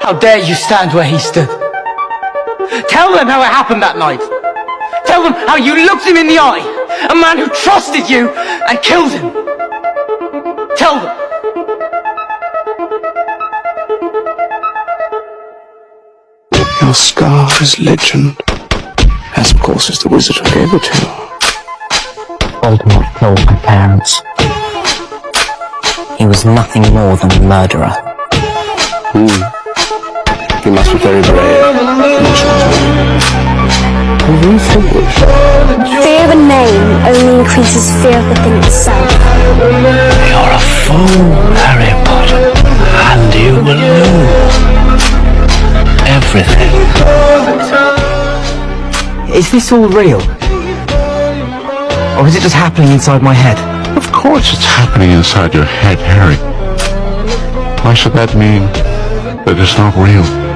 How dare you stand where he stood? Tell them how it happened that night. Tell them how you looked him in the eye. A man who trusted you and killed him. Tell them. Your scar is legend, as of course is the wizard who gave it to you. Voldemort killed my parents. He was nothing more than a murderer. You must be very brave. Very foolish. Fear of a name only increases fear of the thing itself. You're a fool, Harry Potter, and you will lose everything. Is this all real? Or is it just happening inside my head? Of course it's happening inside your head, Harry. Why should that mean that it's not real?